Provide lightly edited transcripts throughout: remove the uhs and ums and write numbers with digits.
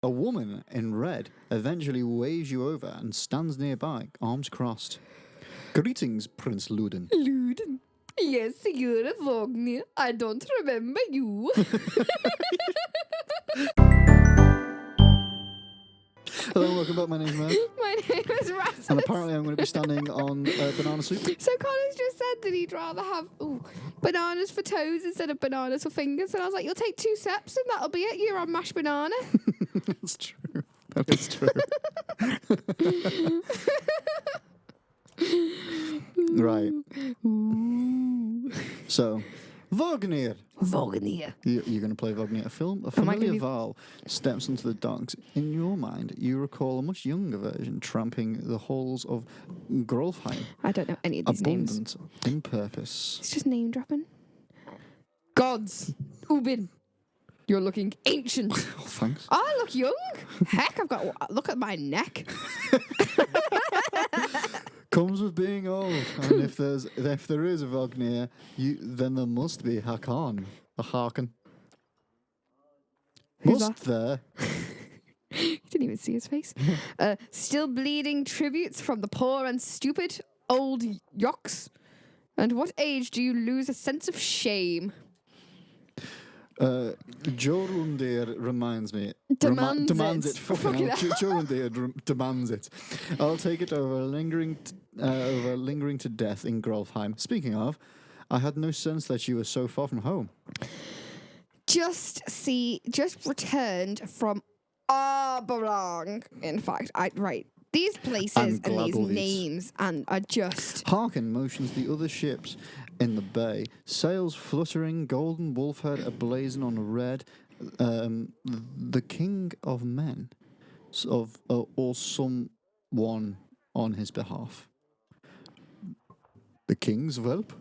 A woman in red eventually waves you over and stands nearby, arms crossed. Greetings, Prince Ludin. Ludin. Yes, you're a Vognir. I don't remember you. Hello and welcome back, my name's Murph. My name is Rasmus. And apparently I'm going to be standing on banana soup. So Connor's just said that he'd rather have bananas for toes instead of bananas for fingers. And I was like, you'll take 2 steps and that'll be it. You're on mashed banana. That's true. That is true. Right. Ooh. So, Vognir. Vognir. You're going to play Vognir, a film. A familiar Val steps into the docks. In your mind, you recall a much younger version tramping the halls of Grolfheim. I don't know any of these names. Abundant in purpose. It's just name dropping. Gods. Ubin. You're looking ancient. Oh, thanks. I look young. Heck, look at my neck. Comes with being old, and if there is a Vognir, then there must be Hakon, a Harken. Who's Must there? You didn't even see his face. Still bleeding tributes from the poor and stupid old yokes. And what age do you lose a sense of shame? Jorundir reminds me. Demands it. Fucking hell. Jorundir demands it. I'll take it over lingering to death in Grolfheim. Speaking of, I had no sense that you were so far from home. Just returned from Arborong. In fact, these places and these names and are just... Harken motions the other ships in the bay, sails fluttering, golden wolf head ablazing on red. The king of men, or someone on his behalf. The king's whelp?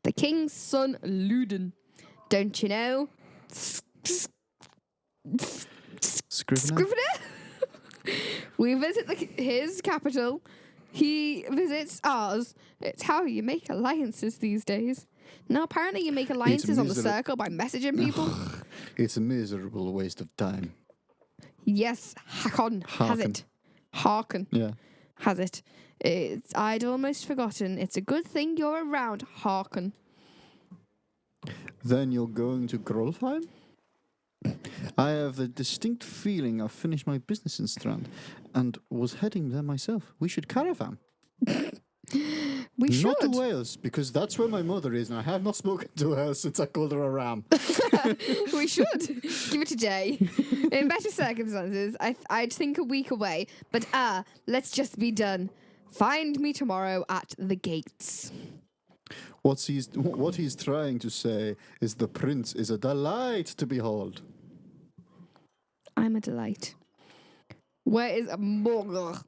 The king's son, Ludin. Don't you know? Scrivener? We visit his capital. He visits ours. It's how you make alliances these days. Now, apparently you make alliances on the circle by messaging people. It's a miserable waste of time. Yes, Hakon has it. Harken has it. I'd almost forgotten. It's a good thing you're around, Harken. Then you're going to Grolfheim? I have the distinct feeling I've finished my business in Strand and was heading there myself. We should caravan. We should. Not to Wales, because that's where my mother is, and I have not spoken to her since I called her a ram. We should. Give it a day. In better circumstances, I'd think a week away, but let's just be done. Find me tomorrow at the gates. What he's trying to say is the prince is a delight to behold. I'm a delight. Where is Mogre?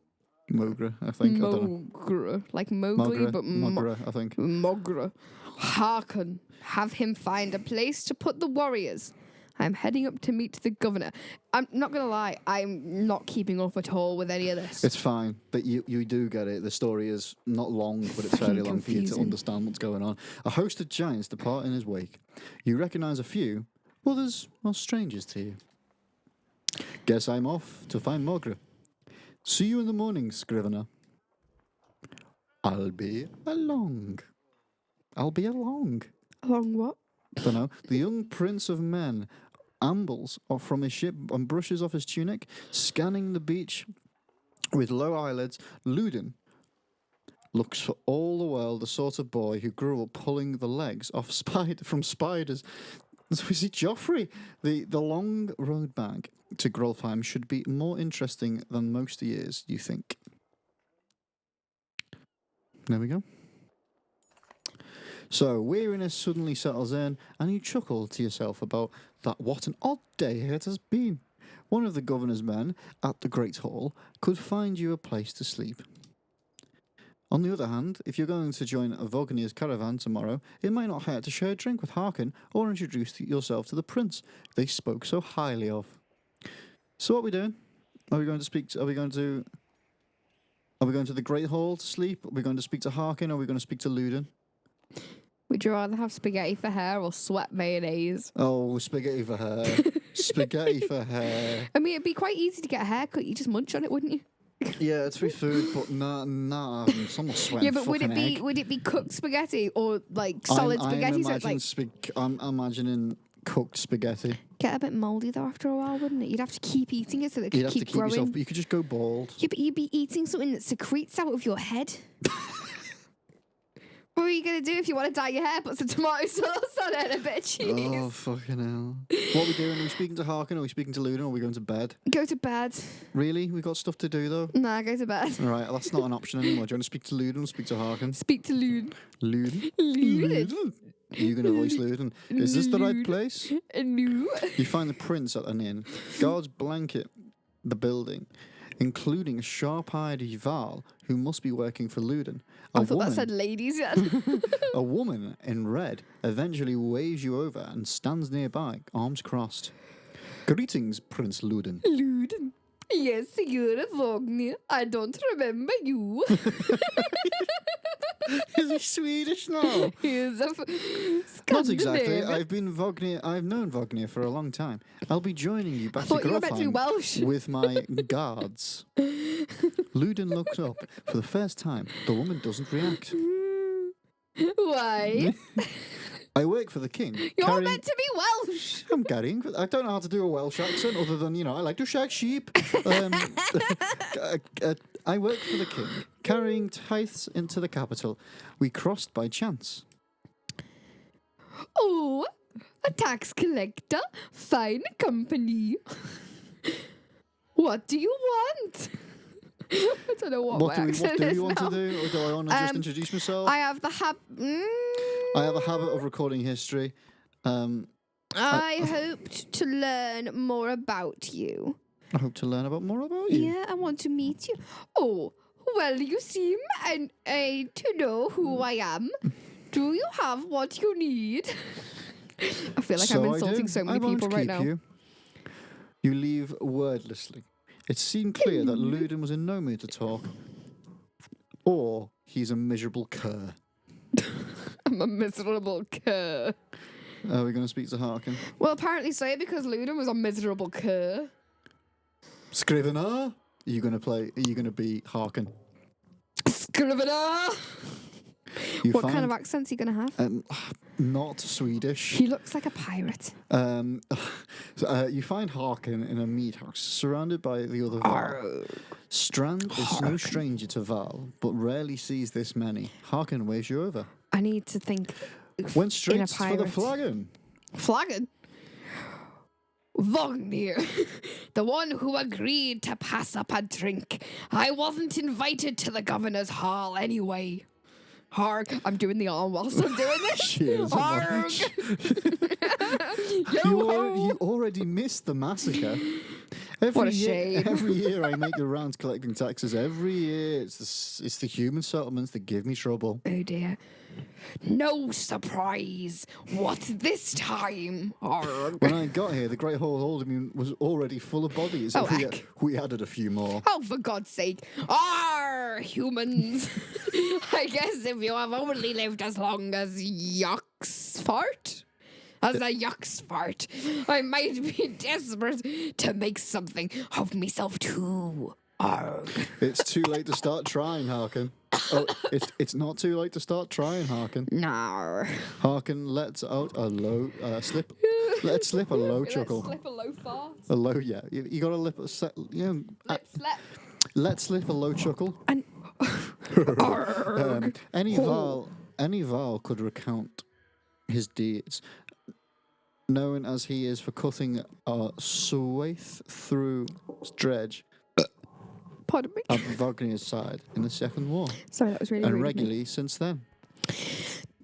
Mogre, I think. Mogre. Like Mowgli, but Mogre, I think. Mogre. Harken. Have him find a place to put the warriors. I'm heading up to meet the governor. I'm not going to lie, I'm not keeping up at all with any of this. It's fine, but you do get it. The story is not long, but it's fairly long for you to understand what's going on. A host of giants depart in his wake. You recognise a few, others are strangers to you. Guess I'm off to find Mogre. See you in the morning, Scrivener. I'll be along. Along what? Don't know. The young prince of men ambles off from his ship and brushes off his tunic, scanning the beach with low eyelids. Ludin looks for all the world the sort of boy who grew up pulling the legs off from spiders. So is it Joffrey? The long road back to Grolfheim should be more interesting than most years, you think. There we go. So, weariness suddenly settles in, and you chuckle to yourself about that. What an odd day it has been. One of the governor's men at the Great Hall could find you a place to sleep. On the other hand, if you're going to join a Vognir's caravan tomorrow, it might not hurt to share a drink with Harken or introduce yourself to the prince they spoke so highly of. So what are we doing? Are we going to the Great Hall to sleep? Are we going to speak to Harken? Or are we going to speak to Ludin? Would you rather have spaghetti for hair or sweat mayonnaise? Oh, spaghetti for hair. spaghetti for hair. I mean, it'd be quite easy to get a haircut. You just munch on it, wouldn't you? Yeah, it's free food, but nah, it's almost sweating. Yeah, but would fucking it be cooked spaghetti or like solid spaghetti? So it's like I'm imagining cooked spaghetti. get a bit mouldy though after a while, wouldn't it? You'd have to keep eating it so that it You'd could have to keep keep growing. yourself, but you could just go bald. Yeah, but you'd be eating something that secretes out of your head. What are you going to do if you want to dye your hair? Put some tomato sauce on it and a bit of cheese. Oh, fucking hell. What are we doing? Are we speaking to Harkin? Are we speaking to Ludin? Or are we going to bed? Go to bed. Really? We got stuff to do, though? Nah, go to bed. All right, that's not an option anymore. Do you want to speak to Ludin or speak to Harkin? Speak to Lud. Ludin? Ludin. You're going to voice Ludin. Is this the right Lud. place? No. You find the prince at an inn. Guards blanket the building, including a sharp-eyed Val who must be working for Ludin. I thought that said ladies yet. A woman in red eventually waves you over and stands nearby, arms crossed. Greetings, Prince Ludin. Ludin. Yes, you're a Vogny. I don't remember you. Is he Swedish now? He's a Not exactly. Scandinavian. I've known Vognia for a long time. I'll be joining you back I to thought you were meant to be Grofheim Welsh. with my guards. Ludin looks up. For the first time, the woman doesn't react. Why? I work for the king. You're meant to be Welsh. I'm carrying. I don't know how to do a Welsh accent other than, I like to shag sheep. I work for the king, carrying tithes into the capital. We crossed by chance. Oh, a tax collector. Fine company. What do you want? I don't know what What my do accent you is want now. to do? Or do I want to just introduce myself? I have the I have a habit of recording history. I hoped to learn more about you. I hope to learn more about you. Yeah, I want to meet you. Oh, well, you seem to know who I am. Do you have what you need? I feel like I'm insulting so many people right now. You leave wordlessly. It seemed clear that Ludin was in no mood to talk. Or he's a miserable cur. I'm a miserable cur. Are we going to speak to Harkin? Well, apparently so, because Ludin was a miserable cur. Scrivener? Are you going to be Harkin? Scrivener! What kind of accent's he going to have? Not Swedish. He looks like a pirate. You find Harkin in a meat house, surrounded by the other Val. Strand is no stranger to Val, but rarely sees this many. Harkin waves you over. I need to think. Went straight for the flagon. Flagon? Vognir, the one who agreed to pass up a drink. I wasn't invited to the governor's hall anyway. Hark, I'm doing the arm whilst I'm doing this. Cheers. Hark! You already missed the massacre. What a shame. Every year I make the rounds collecting taxes. Every year it's the human settlements that give me trouble. Oh dear. No surprise. What's this time? Arg. When I got here, the Great Hall of Holding was already full of bodies. Oh, We added a few more. Oh, for God's sake. Humans. I guess if you have only lived as long as Yoxfart, I might be desperate to make something of myself too. Arg. It's too late to start trying, Harkin. Oh, it's not too late to start trying, Harkin. Nar. Harkin lets out a low slip. Let's slip a low chuckle. Let's slip a low fart. A low, yeah. You got to lip. Let's slip a low chuckle. And Any Val could recount his deeds, known as he is for cutting a swath through dredge. Pardon me. At Vognier's side in the Second War. Sorry, that was really rude And of me. regularly since then.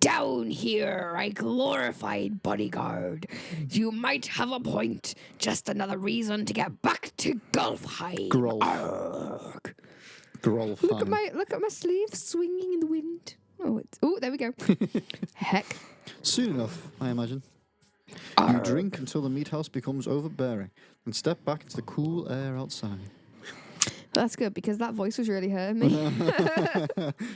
Down here, I glorified bodyguard. You might have a point. Just another reason to get back to Gulfheim. Grolf. Grolf. Look at my sleeve swinging in the wind. Oh, there we go. Heck. Soon enough, I imagine. You drink until the meat house becomes overbearing, and step back into the cool air outside. That's good because that voice was really hurting me.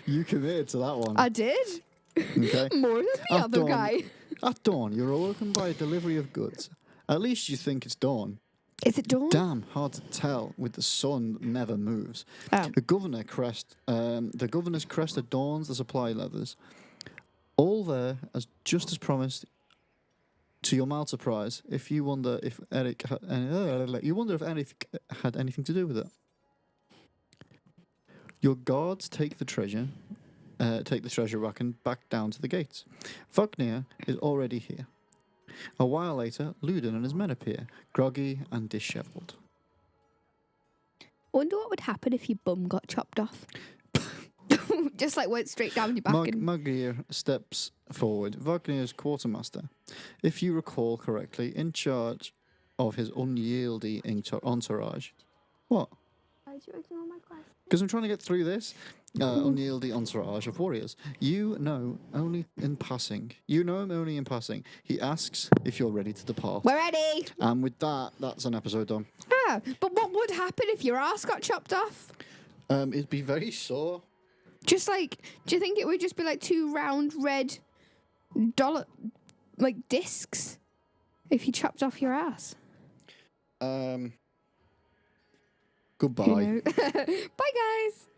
You committed to that one. I did. Okay. More than the other guy. At dawn, you're awoken by a delivery of goods. At least you think it's dawn. Is it dawn? Damn hard to tell with the sun that never moves. Oh. The governor's crest adorns the supply leathers. All there, as just as promised. To your mild surprise, if you wonder if Eric had anything to do with it. Your guards take the treasure rack and back down to the gates. Wagner is already here. A while later, Ludin and his men appear, groggy and dishevelled. Wonder what would happen if your bum got chopped off. Just like went straight down your back. Magir steps forward. Wagner's quartermaster, if you recall correctly, in charge of his unyieldy entourage. What? Why did you ignore my question? Because I'm trying to get through this unyieldy entourage of warriors. You know only in passing. You know him only in passing. He asks if you're ready to depart. We're ready. And with that, that's an episode done. Ah, but what would happen if your ass got chopped off? It'd be very sore. Just like, do you think it would just be like 2 round red dollar, like discs, if you chopped off your ass? Goodbye. Bye, guys.